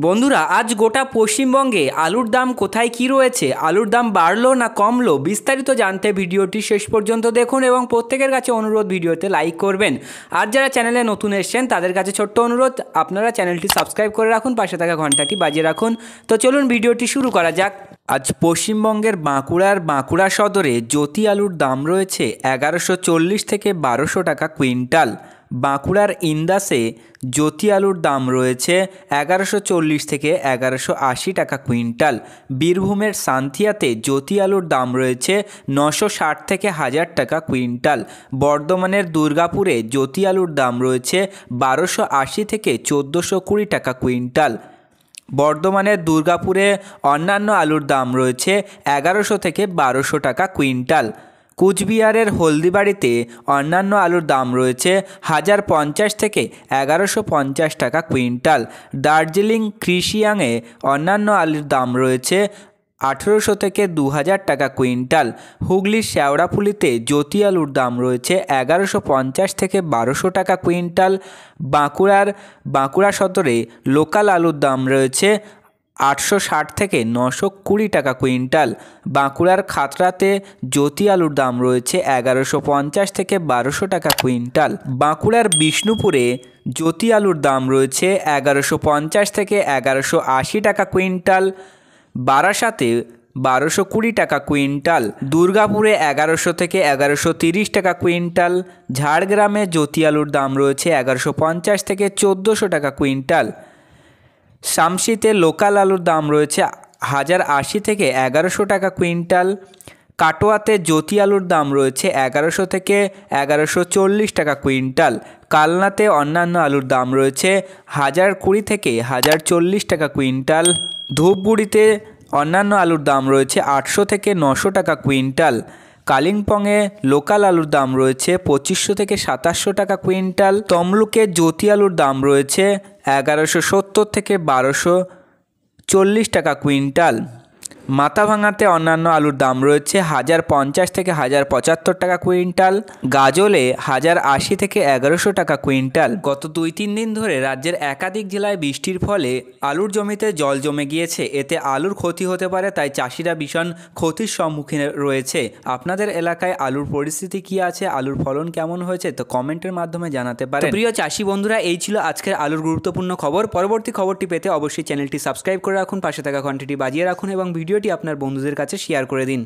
বন্ধুরা, আজ গোটা পশ্চিমবঙ্গে আলুর দাম কোথায় কি রয়েছে, আলুর দাম বাড়লো না কমলো, বিস্তারিত জানতে ভিডিওটি শেষ পর্যন্ত দেখুন এবং প্রত্যেকের কাছে অনুরোধ ভিডিওতে লাইক করবেন। আর যারা চ্যানেলে নতুন এসেছেন তাদের কাছে ছোট্ট অনুরোধ, আপনারা চ্যানেলটি সাবস্ক্রাইব করে রাখুন, পাশে থাকা ঘন্টাটি বাজিয়ে রাখুন। তো চলুন ভিডিওটি শুরু করা যাক। আজ পশ্চিমবঙ্গের বাঁকুড়া সদরে জ্যোতি আলুর দাম রয়েছে 1140 থেকে 1200 টাকা কুইন্টাল। বাঁকুড়ার ইন্দাসে জ্যোতি আলুর দাম রয়েছে 1140 থেকে 1180 টাকা কুইন্টাল। বীরভূমের সান্থিয়াতে জ্যোতি আলুর দাম রয়েছে 960 থেকে 1000 টাকা কুইন্টাল। বর্ধমানের দুর্গাপুরে জ্যোতি আলুর দাম রয়েছে 1280 থেকে 1420 টাকা কুইন্টাল। বর্ধমানের দুর্গাপুরে অন্যান্য আলুর দাম রয়েছে 1100 থেকে 1200 টাকা কুইন্টাল। কুচবিহারের হলদিবাড়িতে অন্যান্য আলুর দাম রয়েছে 1050 থেকে 1150 টাকা কুইন্টাল। দার্জিলিং কৃষিয়াংয়ে অন্যান্য আলুর দাম রয়েছে 1800 থেকে 2000 টাকা কুইন্টাল। হুগলির শেওড়াফুলিতে জ্যোতি আলুর দাম রয়েছে 1150 থেকে 1200 টাকা কুইন্টাল। বাঁকুড়া সদরে লোকাল আলুর দাম রয়েছে 860 থেকে 920 টাকা কুইন্টাল। বাঁকুড়ার খাতড়াতে জ্যোতি আলুর দাম রয়েছে 1150 থেকে 1200 টাকা কুইন্টাল। বাঁকুড়ার বিষ্ণুপুরে জ্যোতি আলুর দাম রয়েছে 1150 থেকে 1180 টাকা কুইন্টাল। বারাসাতে 1220 টাকা কুইন্টাল। দুর্গাপুরে 1100 থেকে 1130 টাকা কুইন্টাল। ঝাড়গ্রামে জ্যোতি আলুর দাম রয়েছে 1150 থেকে 1400 টাকা কুইন্টাল। শামসিতে লোকাল আলুর দাম রয়েছে 1080 থেকে 1100 টাকা কুইন্টাল। কাটোয়াতে জ্যোতি আলুর দাম রয়েছে 1100 থেকে 1140 টাকা কুইন্টাল। কালনাতে অন্যান্য আলুর দাম রয়েছে 1020 থেকে 1040 টাকা কুইন্টাল। ধূপগুড়িতে অন্যান্য আলুর দাম রয়েছে 800 থেকে 900 টাকা কুইন্টাল। কালিম্পংয়ে লোকাল আলুর দাম রয়েছে 2500 থেকে 2700 টাকা কুইন্টাল। তমলুকে জ্যোতি আলুর দাম রয়েছে 1170 থেকে 1240 টাকা কুইন্টাল। মাথাভাঙাতে অন্যান্য আলুর দাম রয়েছে 1050 থেকে 1075 টাকা কুইন্টাল। গাজলে 1080 থেকে 1100 টাকা কুইন্টাল। গত 2-3 দিন ধরে রাজ্যের একাধিক জেলায় বৃষ্টির ফলে আলুর জমিতে জল জমে গিয়েছে, এতে আলুর ক্ষতি হতে পারে, তাই চাষিরা ভীষণ ক্ষতির সম্মুখীন রয়েছে। আপনাদের এলাকায় আলুর পরিস্থিতি কী আছে, আলুর ফলন কেমন হয়েছে, তো কমেন্টের মাধ্যমে জানাতে পারেন। প্রিয় চাষি বন্ধুরা, এই ছিল আজকের আলুর গুরুত্বপূর্ণ খবর। পরবর্তী খবরটি পেতে অবশ্যই চ্যানেলটি সাবস্ক্রাইব করে রাখুন, পাশে থাকা ঘন্টাটি বাজিয়ে রাখুন এবং ভিডিওটি আপনার বন্ধুদের কাছে শেয়ার করে দিন।